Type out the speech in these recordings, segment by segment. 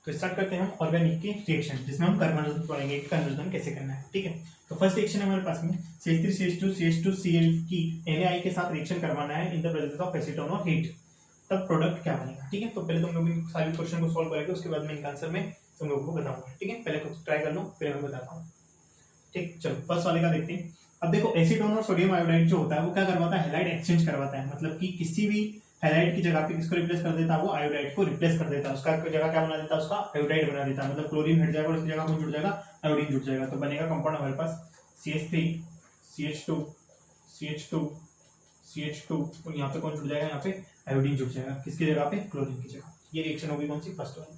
तो स्टार्ट करते हैं हम ऑर्गेनिक के रिएक्शन, जिसमें हम कन्वर्जन पढ़ेंगे कि कन्वर्जन कैसे करना है। ठीक है, तो फर्स्ट रिएक्शन है हमारे पास में CH3CH2CH2Cl की Na के साथ रिएक्शन करवाना है in the presence of acetone और हीट, तब प्रोडक्ट क्या बनेगा। ठीक है, तो पहले तुम लोग सारे क्वेश्चन को सॉल्व करेंगे, उसके बाद मैं इनका आंसर में तुम लोगों को बताऊंगा। ठीक है, पहले कुछ ट्राई कर लो फिर मैं बताता हूँ। ठीक, चलो फर्स्ट वाले का देखते हैं। अब देखो एसीटोन और सोडियम आयोडाइड जो होता है वो क्या करवाता है, हैलाइड एक्सचेंज करवाता है, मतलब कि किसी भी हैलाइड की जगह पे किसको रिप्लेस कर देता है, वो आयोडाइड को रिप्लेस कर देता है, उसका जगह क्या बना देता है, उसका आयोडाइड बना देता है, मतलब क्लोरीन हट जाएगा और उसकी जगह कौन जुड़ जाएगा, आयोडीन जुड़ जाएगा। तो बनेगा कंपाउंड हमारे पास CH3 CH2 और यहाँ पे कौन जुड़ जाएगा, यहाँ पे आयोडीन जुड़ जाएगा, किसकी जगह पे, क्लोरीन की जगह। ये रिएक्शन होगी कौन सी, फर्स्ट वाली।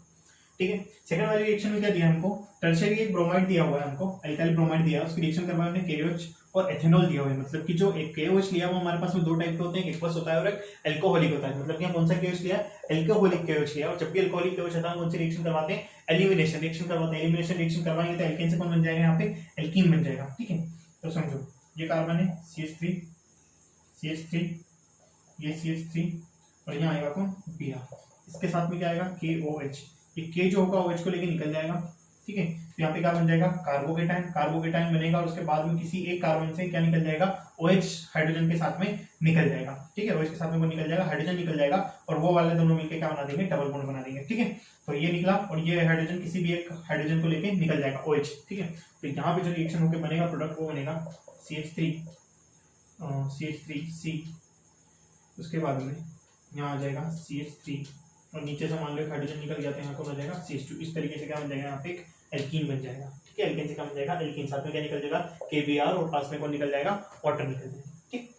ठीक है, सेकंड वाली रिएक्शन में क्या दिया हमको, टर्शियरी ब्रोमाइड दिया हुआ है हमको, अल्काइल ब्रोमाइड दिया है, उसकी रिएक्शन करवाने में KOH और एथेनॉल दिया हुआ है, मतलब कि जो एक KOH लिया हुआ हमारे पास में दो टाइप के होते हैं, एक एक्वस होता है और एक अल्कोहलिक होता है। मतलब कि हम कौन सा KOH लिया है, अल्कोहलिक KOH लिया, और जब भी अल्कोहलिक KOH आता है कौन सी रिएक्शन करवाते हैं, एलिमिनेशन रिएक्शन करवाते हैं। एलिमिनेशन रिएक्शन करवाएंगे तो एल्केन से कौन बन जाएगा, यहाँ पे एल्कीन बन जाएगा। ठीक है, तो समझो ये कार्बन है CH3 ये CH3 और यहाँ आएगा कौन, Br, इसके साथ में क्या आएगा KOH, ये K जो होगा OH को लेके निकल जाएगा। ठीक है, तो यहाँ पे क्या बन जाएगा, कार्बोकेटाइन बनेगा, और उसके बाद में किसी एक कार्बन से क्या निकल जाएगा, OH हाइड्रोजन के साथ में निकल जाएगा। ठीक है, OH के साथ में वो निकल जाएगा, हाइड्रोजन निकल जाएगा, और वो वाले दोनों मिलकर क्या बना देंगे, डबल बॉन्ड बना देंगे। ठीक है, तो ये निकला और ये हाइड्रोजन किसी भी एक हाइड्रोजन को लेके निकल जाएगा OH। ठीक है, तो यहाँ पे जो रिएक्शन होकर बनेगा प्रोडक्ट वो बनेगा CH3C, उसके बाद में यहाँ आ जाएगा CH3 और नीचे से मान लो हाइड्रोजन निकल जाते हैं, यहाँ को हो जाएगा CH2। इस तरीके से क्या बन जाएगा, यहाँ पे एक एल्कीन बन जाएगा। ठीक है, एल्कीन से क्या बन जाएगा, एल्कीन, साथ में क्या निकल जाएगा, KBr, और पास में कौन निकल जाएगा, वाटर निकल जाएगा। ठीक,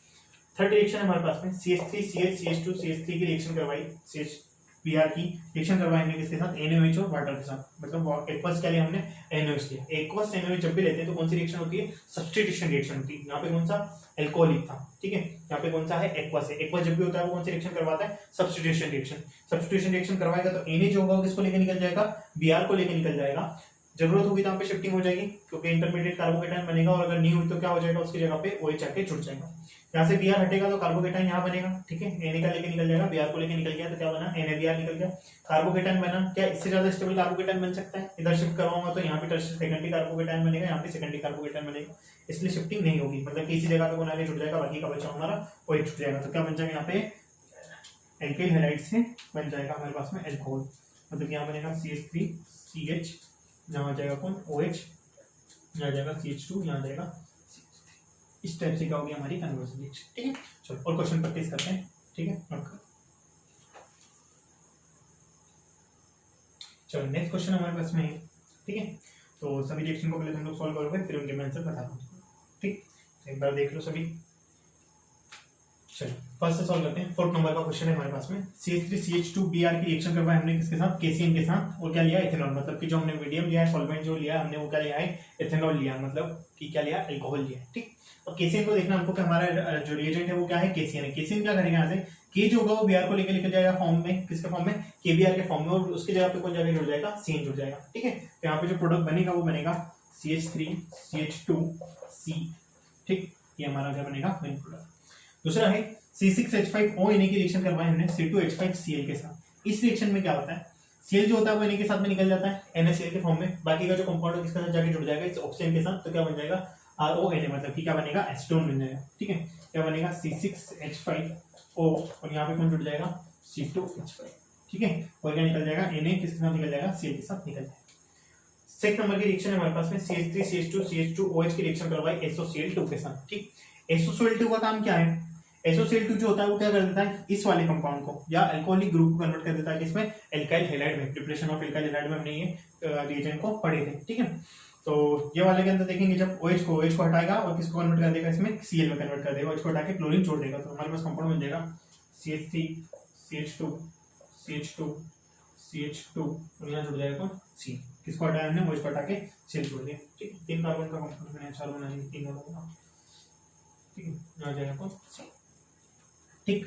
थर्ड रिएक्शन है हमारे पास में CH3CH2CH3 की रिएक्शन करवाई, CHBr की रिएक्शन करवाएंगे किसके साथ, NaOH और वाटर के साथ। मतलब एक्वस क्या लिया हमने, NaOH लिया। एक्वस NaOH जब भी लेते हैं तो कौन सी रिएक्शन होती है, सब्स्टिट्यूशन रिएक्शन होती है। यहाँ पे कौन सा, एल्कोहलिक था। ठीक है, यहाँ पे कौन सा है, एक्वस है। एक्वस जब भी होता है वो कौन सी रिएक्शन करवाता है, सब्स्टिट्यूशन रिएक्शन। सब्स्टिट्यूशन रिएक्शन करवाएगा तो Na जो होगा किसको लेके निकल जाएगा, Br को लेके निकल जाएगा। जरूरत होगी तो यहाँ पे शिफ्टिंग हो जाएगी, क्योंकि इंटरमीडिएट कार्बोकेटाइन बनेगा, और अगर नहीं हुई तो क्या हो जाएगा, उसकी जगह पे OH आके जुड़ जाएगा। यहाँ से Br हटेगा तो कार्बोकेटाइन यहाँ बनेगा। ठीक है, Na का लेके निकल जाएगा, Br को लेके निकल गया तो क्या बना, NaBr निकल गया, कार्बोकेटाइन बना। क्या इससे ज्यादा स्टेबल कार्बोकेटाइन बन सकता है, इधर शिफ्ट करवाऊंगा तो यहाँ पे सेकेंडरी कार्बोकेटाइन बनेगा, यहाँ पे सेकेंडरी कार्बोकेटाइन बनेगा, इसलिए शिफ्टिंग नहीं होगी, मतलब किसी जगह पे कौन आगे जुड़ जाएगा, बाकी का बचा हमारा OH जुड़ जाएगा। तो क्या बन जाएगा, यहाँ पे एल्काइल हैलाइड से बन जाएगा हमारे पास में एल्कोहल, मतलब यहाँ बनेगा CH3CH, यहाँ आ जाएगा कौन, OH, यहाँ जाएगा CH2, यहाँ जाएगा। इस टाइप से क्या होगी हमारी कन्वर्जन रिएक्शन। ठीक है, चलो और क्वेश्चन प्रैक्टिस करते हैं। ठीक है, चलो नेक्स्ट क्वेश्चन हमारे पास में है। ठीक है, तो सभी रिएक्शन को पहले तुम लोग सॉल्व करोगे, फिर उनके मैं आंसर बता दूंगा। ठीक, एक बार देख लो सभी। चलो फर्स्ट से सॉल्व करते हैं। फोर्थ नंबर का क्वेश्चन है हमारे पास में, CH3CH2Br की रिएक्शन करवाई हमने किसके साथ, KCN के साथ, और क्या लिया, इथेनॉल। मतलब कि जो हमने मीडियम लिया है, सॉल्वेंट जो लिया हमने वो क्या लिया है, इथेनॉल लिया, मतलब कि क्या लिया, अल्कोहल लिया। ठीक, और KCN को देखना हमको कि हमारा जो रिएजेंट है वो क्या है, KCN है। KCN क्या करेगा, यहाँ से K जो होगा वो Br को लेकर निकल जाएगा फॉर्म में, किसके फॉर्म में, KBr के फॉर्म में, और उसकी जगह पे कौन जाके जुड़ जाएगा, CN जुड़ जाएगा। ठीक है, तो यहाँ पे जो प्रोडक्ट बनेगा वो बनेगा CH3CH2C। ठीक, ये हमारा क्या बनेगा, मेन प्रोडक्ट। दूसरा है C6H5O Na की रिएक्शन करवाई हमने C2H5Cl के साथ। इस रिएक्शन में क्या होता है, Cl जो होता है वो Na के साथ में निकल जाता है NaCl के फॉर्म में, बाकी का जो कंपाउंड है किसके साथ जाके जुड़ जाएगा, इस ऑक्सीजन के साथ। तो क्या बन जाएगा, RONA, मतलब कि क्या बनेगा, एसीटोन बन जाएगा। ठीक है, क्या बनेगा, C6H5O, और यहाँ पे कौन जुड़ जाएगा, C2H5। ठीक है, और क्या निकल जाएगा, Na किसके साथ निकल जाएगा, Cl के साथ निकल जाएगा। सेकंड नंबर की रिएक्शन है हमारे पास में CH3CH2CH2OH की रिएक्शन करवाई SOCl2 के साथ। ठीक, SOCl2 का काम क्या है, SOCl2 जो होता है वो क्या कर देता है, इस वाले कंपाउंड को या अल्कोहलिक ग्रुप को कन्वर्ट कर देता है किसमें, एल्काइल हैलाइड में। प्रिपरेशन ऑफ एल्काइल हैलाइड में हमने ये रिएजेंट को पढ़े थे। ठीक है, तो ये वाले के अंदर देखेंगे जब OH को हटाएगा और किसको कन्वर्ट कर देगा, इसमें Cl में कन्वर्ट कर देगा, OH को हटा के क्लोरीन छोड़ देगा, तो हमारे पास कंपाउंड बन जाएगा CH3CH2CH2 और यहाँ जुड़ जाएगा कौन, C। किसको हटाया हमने, OH को हटा के Cl छोड़ दिया। ठीक, 3 कार्बन का कंपाउंड मैंने 4 बना लिया, 3 होगा। ठीक है, यहाँ जाएगा कौन, C। ठीक,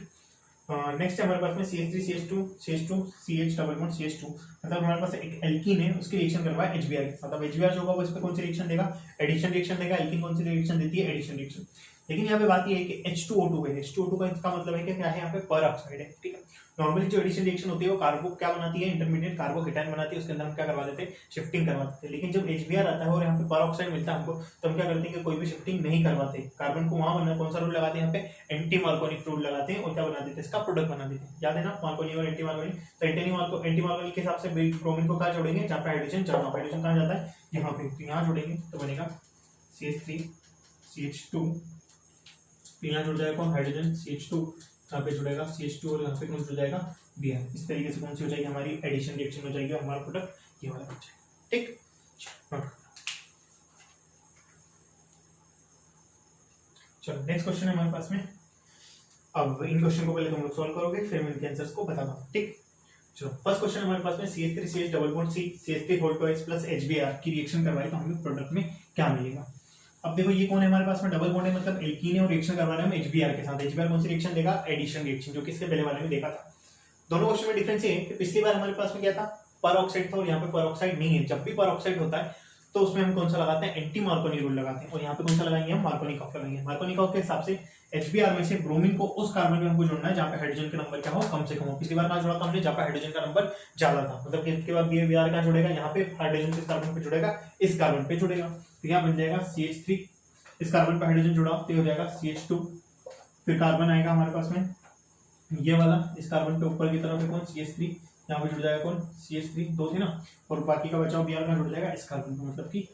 नेक्स्ट है हमारे पास में CH3CH2CH2 डबल बॉन्ड CH2, मतलब हमारे पास एक एल्कीन है, उसकी रिएक्शन करवा है HBr के साथ। अब HBr जो होगा वो इस पे कौन सी रिएक्शन देगा, एडिशन रिएक्शन देगा। एल्कीन कौन सी रिएक्शन देती है, एडिशन रिएक्शन। लेकिन यहाँ पे बात ये है कि H2O2 है, H2O2 का इसका मतलब है कि क्या है यहाँ पे पर ऑक्साइड है, ठीक है। नॉर्मली जो एडिशन रिएक्शन होती है वो कार्बो क्या बनाती है, इंटरमीडिएट कार्बोकेटायन बनाती है, उसके अंदर हम क्या करवा देते हैं, शिफ्टिंग करवा देते हैं। लेकिन जब HBr आता है और यहाँ पे पर ऑक्साइड मिलता है हमको, तो हम क्या करते हैं कि कोई भी शिफ्टिंग नहीं करवाते, कार्बन को वहां बना, कौन सा रूल लगाते हैं यहाँ पे, एंटी मार्कोनी रूल लगाते हैं और क्या बना देते हैं, इसका प्रोडक्ट बना देते हैं। याद है ना, मार्कोनी और एंटी मार्कोनी। तो एंटी मार्कोनी के हिसाब से ब्रोमीन को कहाँ जोड़ेंगे, जहाँ पे हाइड्रोजन जाता है, हाइड्रोजन कहाँ जाता है, यहाँ पे, तो यहाँ जोड़ेंगे तो बनेगा CH3 CH2, यहाँ जुड़ जाएगा कौन, हाइड्रोजन CH2, यहाँ पे जुड़ेगा CH2 और यहाँ पे कौन जुड़ जाएगा Br। इस तरीके से कौन सी हो जाएगी हमारी एडिशन रिएक्शन हो जाएगी, हमारा प्रोडक्ट ये वाला बन जाएगा, ठीक। चलो नेक्स्ट क्वेश्चन है हमारे पास में। अब इन क्वेश्चन को पहले तुम लोग सॉल्व करोगे, फिर मैं इनके आंसर्स को बताता हूँ, ठीक। चलो फर्स्ट क्वेश्चन हमारे पास में CH3CH double bond C CH3 plus HBr की रिएक्शन करवाई तो हमें प्रोडक्ट में क्या मिलेगा। अब देखो ये कौन है हमारे पास में, डबल बॉन्ड है, मतलब एल्कीन है और रिएक्शन करवा रहे हैं हम HBr के साथ। HBr कौन सी रिएक्शन देगा, एडिशन रिएक्शन, जो कि इसके पहले वाले में देखा था। दोनों क्वेश्चन में डिफरेंस ये है कि पिछली बार हमारे पास में क्या था, पर ऑक्साइड था और यहाँ पे पर ऑक्साइड नहीं है। जब भी पर ऑक्साइड होता है तो उसमें हम कौन सा लगाते हैं, एंटी मार्कोनी रूल लगाते हैं, और यहाँ पे कौन सा लगाएंगे हम, मार्कोनिकॉफ लगाएंगे। मार्कोनिकॉफ के हिसाब से HBr में से ब्रोमीन को उस कार्बन में हमको जोड़ना है जहाँ पे हाइड्रोजन का नंबर क्या हो, कम से कम हो। पिछली बार कहाँ जोड़ा था हमने, जहाँ पे हाइड्रोजन का नंबर ज्यादा था, मतलब इसके बाद Br कहाँ जुड़ेगा, यहाँ पे हाइड्रोजन किस कार्बन पे जुड़ेगा, इस कार्बन पे जुड़ेगा। तो यहाँ बन जाएगा CH3, इस कार्बन पे हाइड्रोजन जुड़ा तो हो जाएगा CH2, फिर कार्बन आएगा हमारे पास में ये वाला, इस कार्बन पे ऊपर की तरफ है कौन, CH3, यहाँ पे जुड़ जाएगा कौन, CH3, दो थे ना, और बाकी का बचाव Br का जुड़ जाएगा इस कार्बन पे, मतलब कि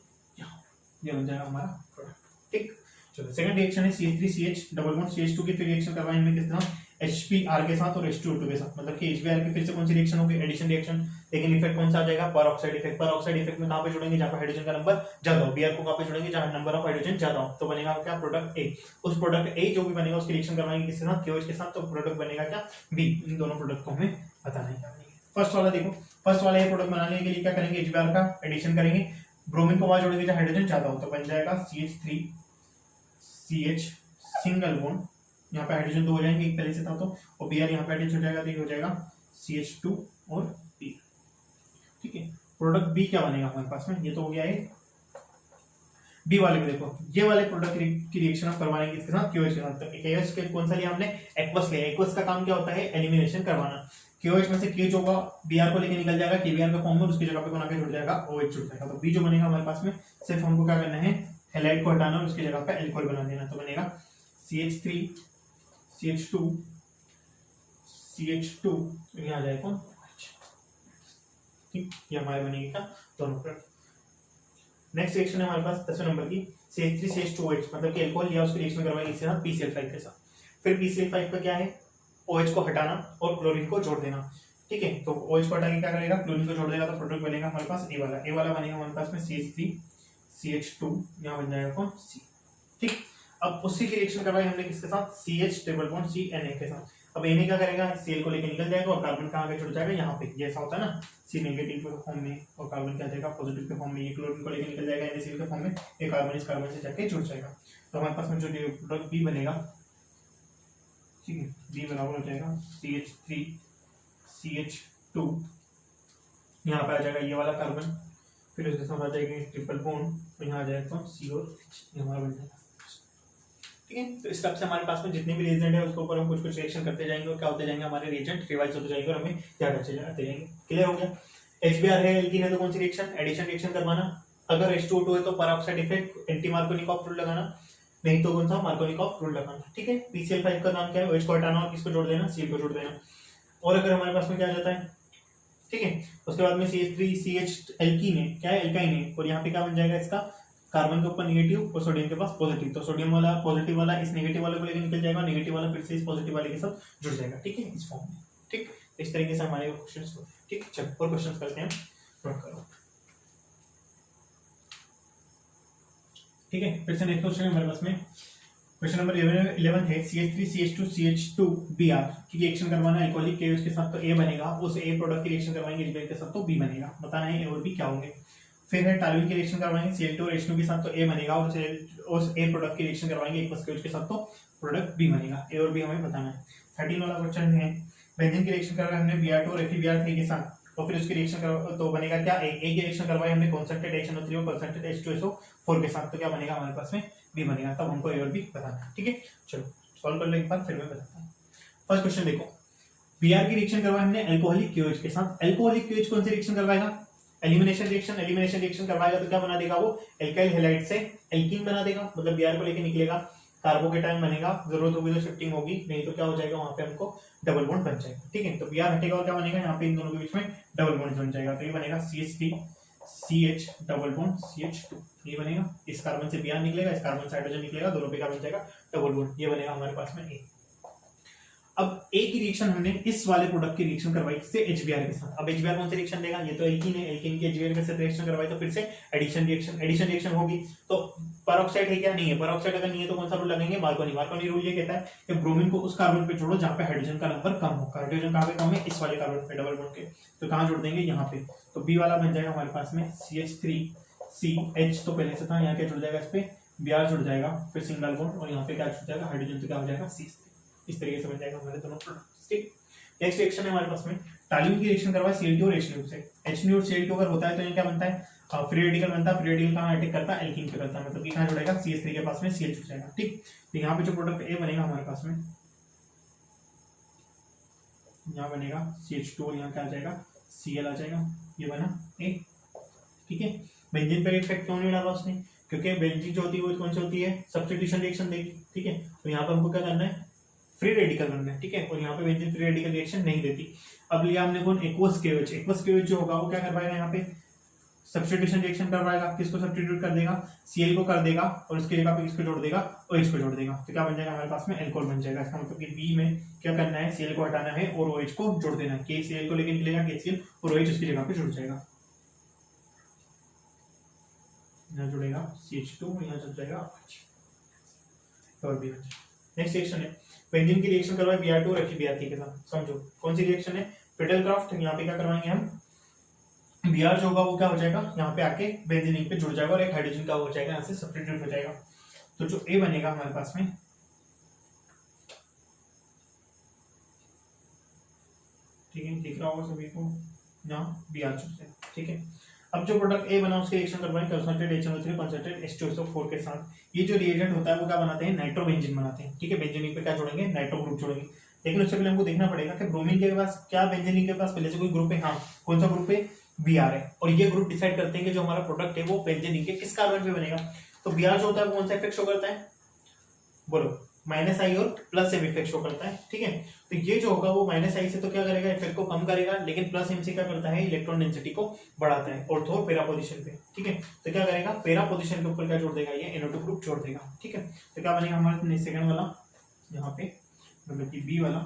ये बन जाएगा हमारा प्रोडक्ट, ठीक। चलो सेकंड रिएक्शन है CH3CH डबल बॉन्ड CH2 की, फिर रिएक्शन करवाएंगे किस तरह, HBr के साथ और H2O2 के साथ, मतलब कि HBr की फिर से कौन सी रिएक्शन होगी, एडिशन रिएक्शन। लेकिन इफेक्ट कौन सा आ जाएगा, पर ऑक्साइड इफेक्ट। पर ऑक्साइड इफेक्ट में कहां पे जुड़ेंगे, जहां पे हाइड्रोजन का नंबर ज्यादा हो। Br को कहां पे जुड़ेंगे, जहां नंबर ऑफ हाइड्रोजन ज्यादा हो, तो बनेगा क्या, प्रोडक्ट A। उस प्रोडक्ट A जो भी बनेगा उसकी रिएक्शन करवाएंगे किसके साथ, KOH के साथ, तो प्रोडक्ट बनेगा क्या, B। इन दोनों प्रोडक्ट को हमें बताना है। फर्स्ट वाला देखो, फर्स्ट वाला ये प्रोडक्ट बनाने के लिए क्या करेंगे, HBr का एडिशन करेंगे, ब्रोमीन को वहां जोड़ेंगे जहां हाइड्रोजन ज्यादा हो, तो बन जाएगा CH3CH सिंगल बॉन्ड, यहाँ पे हाइड्रोजन दो हो जाएंगे, एक पहले से था तो, और Br यहाँ पे अटैच हो जाएगा, तो ये हो जाएगा CH2 और B, ठीक है। प्रोडक्ट B क्या बनेगा हमारे पास में, ये तो हो गया है B वाले में। देखो ये वाले प्रोडक्ट की रिएक्शन आप करवाएंगे इसके साथ, KOH के साथ। तो KOH के कौन सा लिया हमने, एक्वस लिया। एक्वस का काम क्या होता है, एलिमिनेशन करवाना। KOH में से K जो होगा Br को लेके निकल जाएगा, KBr का फॉर्म में, उसकी जगह पे कौन आके जुड़ जाएगा, OH जुड़ जाएगा। तो B जो बनेगा हमारे पास में, सिर्फ हमको क्या करना है, हैलाइड को हटाना और उसकी जगह पे एल्कोहल बना देना, तो बनेगा CH3 CH2 CH2, ये आ जाएगा कौन, ठीक। ये हमारे बनेगी क्या, दोनों प्रोडक्ट। नेक्स्ट रिएक्शन है हमारे पास 10वें नंबर की, CH3CH2OH, मतलब कि अल्कोहल लिया उसकी रिएक्शन करवाएंगे इसके साथ PCl5 के साथ। फिर PCl5 का क्या है, OH को हटाना और क्लोरीन को जोड़ देना, ठीक है। तो OH को हटा के क्या करेगा, क्लोरीन को जोड़ देगा, तो प्रोडक्ट बनेगा हमारे पास A वाला। A वाला बनेगा हमारे पास में CH3CH2, यहाँ बन जाएगा कौन, C, ठीक। अब उसी की रिएक्शन करवाई हमने किसके साथ, CH डबल बॉन्ड CNA के साथ। अब Na क्या करेगा, Cl को लेके निकल जाएगा और कार्बन कहाँ पे जुड़ जाएगा, यहाँ पे, जैसा होता है ना, C नेगेटिव के फॉर्म में और कार्बन क्या जाएगा पॉजिटिव के फॉर्म में। ये क्लोरीन को लेके निकल जाएगा NaCl के फॉर्म में, ये कार्बन इस कार्बन से जाके जुड़ जाएगा। तो हमारे पास में जो प्रोडक्ट B बनेगा, ठीक है, B बराबर हो जाएगा CH3 CH2, यहाँ पे आ जाएगा ये वाला कार्बन, फिर उसके साथ आ जाएगा ट्रिपल बॉन्ड, तो यहाँ आ जाएगा तो C और H, हमारा बन जाएगा, ठीक है। तो इस तरह से हमारे पास में जितने भी रिएजेंट है उसके ऊपर हम कुछ कुछ रिएक्शन करते जाएंगे और क्या होते जाएंगे, हमारे रिएजेंट रिवाइज होते जाएंगे और हमें याद आते जाएंगे। क्लियर हो गया। HBr है, एल्कीन है, तो कौन सी रिएक्शन, एडिशन रिएक्शन करवाना। अगर H2O2 है तो पर oxide effect, anti Markovnikov rule लगाना, नहीं तो कौन सा, मार्कोनिकॉफ रूल लगाना, ठीक है। PCl5 का नाम क्या है, OH को हटाना और किसको जोड़ देना, Cl को जोड़ देना। और अगर हमारे पास में क्या आ जाता है, ठीक है, उसके बाद में CH3CH एल्कीन है, क्या है, एल्काइन है, और यहाँ पे क्या बन जाएगा इसका, कार्बन के ऊपर नेगेटिव और सोडियम के पास पॉजिटिव, तो सोडियम वाला पॉजिटिव वाला इस नेगेटिव वाले को लेकर निकल जाएगा, नेगेटिव वाला फिर से इस पॉजिटिव वाले के साथ जुड़ जाएगा, ठीक है, इस फॉर्म में, ठीक। इस तरीके से हमारे क्वेश्चंस होते हैं, ठीक। चलो और क्वेश्चंस करते हैं, नोट करो, ठीक है। फिर से नेक्स्ट क्वेश्चन है हमारे पास में, क्वेश्चन नंबर 11 है, CH3CH2CH2Br की रिएक्शन करवाना अल्कोहलिक KOH के साथ, तो A बनेगा, उस A प्रोडक्ट की रिएक्शन करवाएंगे HBr के साथ, तो B बनेगा। बताना है A और B क्या होंगे। फिर है टॉल्यूइन की रिएक्शन करवाएंगे Cl2 और H2 के साथ, तो A बनेगा, और उस A प्रोडक्ट की रिएक्शन करवाएंगे एक KOH के साथ, तो प्रोडक्ट B बनेगा। A और B हमें बताना है। 13 वाला क्वेश्चन है, बेंजीन की रिएक्शन कर रहे हैं हमने Br2 और FeBr3 के साथ, तो फिर उसकी रिएक्शन तो बनेगा क्या, एक ही रिएक्शन करवाई हमने कॉन्सेंट्रेट H3 और कॉन्सेंट्रेट H2SO4 के साथ, तो क्या बनेगा हमारे पास में B बनेगा। तब हमको A और B बताना है, ठीक है। चलो सॉल्व कर लो एक बार, फिर मैं बताता हूँ। फर्स्ट क्वेश्चन देखो, Br की रिएक्शन करवाई हमने अल्कोहलिक KOH के साथ। अल्कोहलिक KOH कौन सी रिएक्शन करवाएगा, एलिमिनेशन रिएक्शन करवाएगा, तो क्या बना देगा वो, एल्काइल हैलाइड से एल्कीन बना देगा, मतलब Br को लेके निकलेगा, कार्बोकेटायन बनेगा, जरूरत होगी तो शिफ्टिंग होगी, नहीं तो क्या हो जाएगा वहां पे हमको डबल बॉन्ड बन जाएगा, ठीक है। तो Br हटेगा और क्या बनेगा, यहाँ पे इन दोनों के बीच में डबल बॉन्ड बन जाएगा, तो ये बनेगा CH3 CH double bond CH2, ये बनेगा। इस कार्बन से Br निकलेगा, इस कार्बन से हाइड्रोजन निकलेगा, दोनों पे क्या बन जाएगा, डबल बॉन्ड, ये बनेगा हमारे पास में A। अब A की रिएक्शन हमने इस वाले प्रोडक्ट की रिएक्शन करवाई किससे, HBr के साथ। अब HBr कौन सी रिएक्शन देगा, ये तो एल्कीन है, एल्कीन की HBr के साथ रिएक्शन करवाई तो फिर से एडिशन रिएक्शन होगी। तो पेरोक्साइड है क्या, नहीं है, पेरोक्साइड अगर नहीं है तो कौन सा रूल लगेंगे, मार्कोनी रूल ये कहता है कि ब्रोमीन को उस कार्बन पे जोड़ो जहां पे हाइड्रोजन का नंबर कम हो। हाइड्रोजन कहां पे कम है, इस वाले कार्बन पे डबल बॉन्ड के, तो कहां जोड़ देंगे, यहाँ पे। तो B वाला बन जाएगा हमारे पास में CH3CH, तो पहले से था, यहाँ क्या जुड़ जाएगा, इस पे Br जुड़ जाएगा, फिर सिंगल बॉन्ड, और यहाँ पे क्या जुड़ जाएगा, हाइड्रोजन, तो क्या हो जाएगा CH3। इस तरीके से बन जाएगा हमारे दोनों प्रोडक्ट, ठीक। नेक्स्ट रिएक्शन है हमारे पास में टॉल्यूइन की रिएक्शन करवा Cl2 और H2 से। H2 और Cl2 अगर होता है तो ये क्या बनता है, फ्री रेडिकल बनता है। फ्री रेडिकल कहां अटैक करता है, एल्कीन पे करता है, मतलब कि कहां जुड़ेगा, CH3 के पास में Cl जुड़ जाएगा, ठीक। तो यहाँ पे जो प्रोडक्ट A बनेगा हमारे पास में, यहाँ बनेगा CH2 और यहाँ क्या आ जाएगा, Cl आ जाएगा, ये बना A, ठीक है। बेंजीन पर इफेक्ट क्यों नहीं डाला उसने, क्योंकि बेंजीन जो होती है वो कौन सी होती है, सब्स्टिट्यूशन रिएक्शन देगी, ठीक है। तो यहाँ पे हमको क्या करना है, फ्री रेडिकल बनना है, ठीक है। और यहाँ पे बेंजीन फ्री रेडिकल रिएक्शन नहीं देती। अब लिया हमने कौन, एक्वस KOH जो होगा वो क्या करवाएगा, यहाँ पे सब्स्टिट्यूशन रिएक्शन करवाएगा, किसको सब्स्टिट्यूट कर देगा, Cl को कर देगा, और उसकी जगह पे किसको जोड़ देगा, OH को जोड़ देगा, तो क्या बन जाएगा हमारे पास में, एल्कोहल बन जाएगा। इसका मतलब कि B में क्या करना है, Cl को हटाना है और OH को जोड़ देना है, KCl को लेके निकलेगा KCl और OH उसकी जगह पे जुड़ जाएगा, यहाँ जुड़ेगा CH2, यहाँ जुड़ जाएगा और B। नेक्स्ट रिएक्शन है बेंजीन की रिएक्शन करवाए Br2 और FeBr3 के साथ। समझो कौन सी रिएक्शन है, फिडेलक्राफ्ट। यहाँ पे क्या करवाएंगे हम, Br जो होगा वो क्या हो जाएगा, यहाँ पे आके बेंजीन पे जुड़ जाएगा और एक हाइड्रोजन का हो जाएगा, यहाँ से सब्स्टिट्यूट हो जाएगा। तो जो A बनेगा हमारे पास में, ठीक है, दिख रहा होगा सभी को, यहाँ Br जुड़ जाएगा, ठीक है। अब जो प्रोडक्ट A बना उसके रिएक्शन करवाएंगे कॉन्सेंट्रेट HNO3 कॉन्सेंट्रेट H2SO4 के साथ। ये जो रिएजेंट होता है वो क्या बनाते हैं, नाइट्रोबेंजीन बनाते हैं, ठीक है। बेंजीन पे क्या जोड़ेंगे, नाइट्रो ग्रुप जोड़ेंगे। लेकिन उससे पहले हमको देखना पड़ेगा कि ब्रोमीन के पास क्या, बेंजीन के पास पहले से कोई ग्रुप है, हाँ, कौन सा ग्रुप है, Br है। और ये ग्रुप डिसाइड करते हैं कि जो हमारा प्रोडक्ट है वो बेंजीन के किस कार्बन पे बनेगा। तो Br जो होता है वो कौन सा इफेक्ट शो करता है, बोलो, -I और +M इफेक्ट शो करता है, ठीक है। तो ये जो होगा वो -I से तो क्या करेगा, इफेक्ट को कम करेगा, लेकिन +M से क्या करता है, इलेक्ट्रॉन डेंसिटी को बढ़ाता है, ऑर्थो और पैरा पोजीशन पे, ठीक है। तो क्या करेगा, पैरा पोजीशन के ऊपर क्या जोड़ देगा, ये NO2 ग्रुप जोड़ देगा, ठीक है। तो क्या बनेगा हमारे सेकंड वाला, यहाँ पे मतलब कि B वाला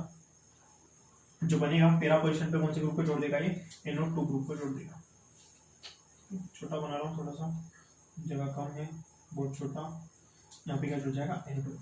जो बनेगा, पैरा पोजीशन पे कौन से ग्रुप को जोड़ देगा, ये NO2 ग्रुप को जोड़ देगा। छोटा बना रहा हूँ, थोड़ा सा जगह कम है, बहुत छोटा, यहाँ पे क्या जुड़ जाएगा, NO2,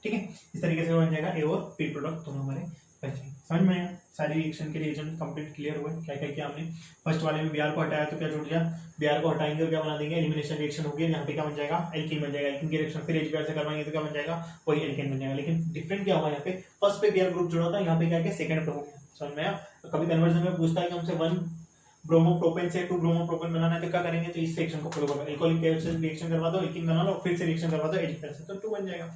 ठीक है। इस तरीके से बन जाएगा A और B प्रोडक्ट दोनों हमारे बन जाएंगे। समझ में आया, सारी रिएक्शन के रिएक्शन कंप्लीट क्लियर हुए, क्या क्या किया हमने। फर्स्ट वाले में Br को हटाया तो क्या जुड़ गया, Br को हटाएंगे और क्या बना देंगे, एलिमिनेशन रिएक्शन होगी, यहाँ पे क्या बन जाएगा, एल्कीन बन जाएगा। एल्कीन की रिएक्शन फिर HBr से करवाएंगे तो क्या बन जाएगा, वही एल्कीन बन जाएगा। लेकिन डिफरेंट क्या होगा, यहाँ पे फर्स्ट पे Br ग्रुप जुड़ा था, यहाँ पे क्या है, सेकंड पे हो गया। समझ में आया। कभी कन्वर्जन में पूछता है कि हमसे 1 ब्रोमोप्रोपेन से 2 ब्रोमोप्रोपेन बनाना है तो क्या करेंगे, तो इस रिएक्शन को फॉलो करो, एल्कोहलिक KOH से रिएक्शन करवा दो, एल्कीन बना लो, फिर से रिएक्शन करवा दो HBr से, तो 2 बन जाएगा,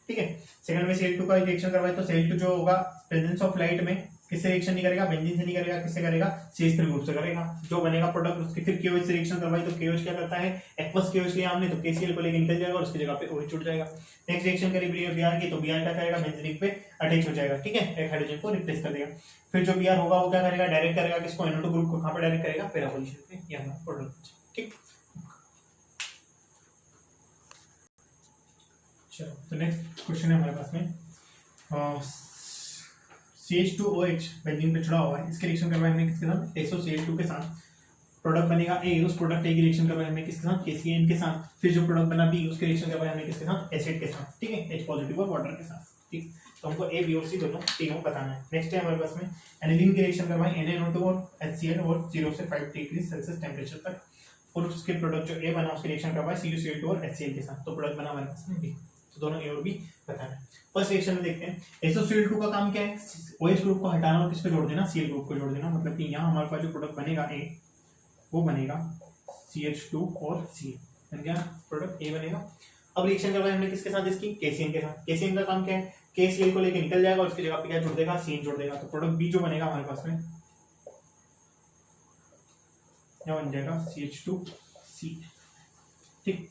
ठीक है। सेकंड में Cl2 का रिएक्शन करवाए तो Cl2 जो होगा प्रेजेंस ऑफ लाइट में किससे रिएक्शन नहीं करेगा, बेंजीन से नहीं करेगा, किससे करेगा, CH3 ग्रुप से करेगा। जो बनेगा प्रोडक्ट उसकी फिर KOH से रिएक्शन करवाई तो KOH क्या करता है, एक्वस KOH लिया हमने तो KCl को लेकर निकल जाएगा और उसकी जगह पे OH जुड़ जाएगा। नेक्स्ट रिएक्शन करी Br की तो Br क्या करेगा, बेंजीन पे अटैच हो जाएगा, ठीक है, एक हाइड्रोजन को रिप्लेस कर देगा। फिर जो Br होगा वो क्या करेगा, डायरेक्ट करेगा किसको, NO2 ग्रुप को, कहां पे डायरेक्ट करेगा, पैरा पोजीशन पे, ये हमारा प्रोडक्ट, ठीक। चलो तो नेक्स्ट क्वेश्चन है हमारे पास में CH2OH बेंजीन पे जुड़ा हुआ है, इसके रिएक्शन करवाए हमने किसके साथ, SOCl2 के साथ। प्रोडक्ट बनेगा A, उस प्रोडक्ट A की रिएक्शन करवाए हमने किसके साथ, KCN के साथ। फिर जो प्रोडक्ट बना B, उसके रिएक्शन करवाए हमने किसके साथ, एसिड के साथ, ठीक है, H पॉजिटिव और वाटर के साथ, ठीक। तो हमको A, B और C दोनों तीनों बताना है। नेक्स्ट है हमारे पास में एनिलीन की रिएक्शन करवाए NaNO2 और HCl और 0 से 5 डिग्री सेल्सियस टेम्परेचर तक, और उसके प्रोडक्ट जो A बना उसकी रिएक्शन करवाए CuCl2 और HCl के साथ। तो प्रोडक्ट बना हमारे पास में B, तो दोनों ए और बी पता है। फर्स्ट रिएक्शन में देखते हैं SOCl2 का काम क्या है, OH ग्रुप को हटाना और किस पे जोड़ देना, Cl ग्रुप को जोड़ देना। मतलब कि यहाँ हमारे पास जो प्रोडक्ट बनेगा ए वो बनेगा CH2 और Cl, बन गया प्रोडक्ट ए बनेगा। अब रिएक्शन करवाई हमने किसके साथ, इसकी KCl के साथ। KCl का काम क्या है, KCl को लेके निकल जाएगा और उसकी जगह पे क्या जोड़ देगा, Cl जोड़ देगा। तो प्रोडक्ट बी जो बनेगा हमारे पास में क्या बन जाएगा CH2C। ठीक,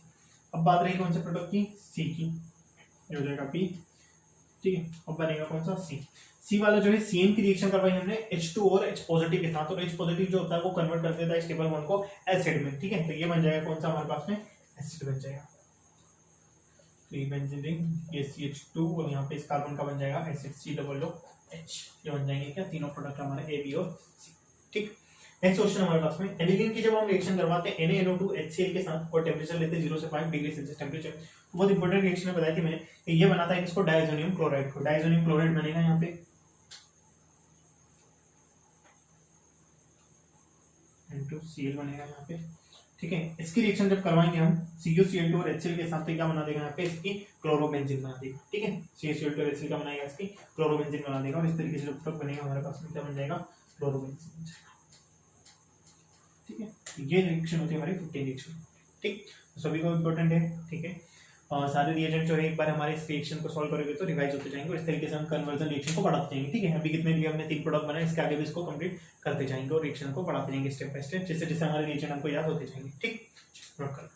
अब बात रही कौन से प्रोडक्ट की, सी की, ये हो जाएगा पी। ठीक है, अब बनेगा कौन सा, सी वाला जो है CN की रिएक्शन करवाई हमने H2 और H पॉजिटिव के साथ, और H पॉजिटिव जो होता है वो कन्वर्ट कर देता है स्टेबल बॉन्ड को एसिड में। ठीक है, तो ये बन जाएगा कौन सा हमारे पास में, एसिड बन जाएगा। तो ये बेंजीन रिंग, ये CH2 और यहाँ पे इस कार्बन का बन जाएगा एसिड COOH। ये बन जाएंगे क्या, तीनों प्रोडक्ट हमारे A, B और C। ठीक, नेक्स्ट क्वेश्चन हमारे पास में एल्कीन की जब हम रिएक्शन करवाते हैं NaNO2 HCl के साथ और टेंपरेचर लेते हैं 0 से 5 डिग्री सेल्सियस टेंपरेचर, बहुत इंपॉर्टेंट रिएक्शन है, बताई थी मैंने। ये बनाता है किसको, डायजोनियम क्लोराइड को। डायजोनियम क्लोराइड बनेगा यहाँ पे N2Cl बनेगा यहाँ पे। ठीक है, इसकी रिएक्शन जब करवाएंगे हम CuCl2 और HCl के साथ, तो क्या बना देगा यहाँ पे, इसकी क्लोरोबेंजीन बना देगा। ठीक है, CuCl2 और HCl का बनाएगा इसकी क्लोरोबेंजीन बना देगा, और इस तरीके से जब तक बनेगा हमारे पास में क्या बन जाएगा, क्लोरोबेंजीन। ठीक है, ये रिएक्शन होती है हमारी 15 रिएक्शन। ठीक, सभी को इम्पोर्टेंट है। ठीक है, सारे रिएजेंट जो है एक बार हमारे इस रिएक्शन को सॉल्व करेंगे तो रिवाइज होते जाएंगे, इस तरीके से हम कन्वर्जन रिएक्शन को बढ़ाते जाएंगे। ठीक है, अभी कितने लिए हमने 3 प्रोडक्ट बनाए, इसके आगे भी इसको कंप्लीट करते जाएंगे और रिएक्शन को बढ़ाते जाएंगे स्टेप बाय स्टेप, जैसे जैसे हमारे रिएजेंट हमको याद होते जाएंगे। ठीक, नोट कर।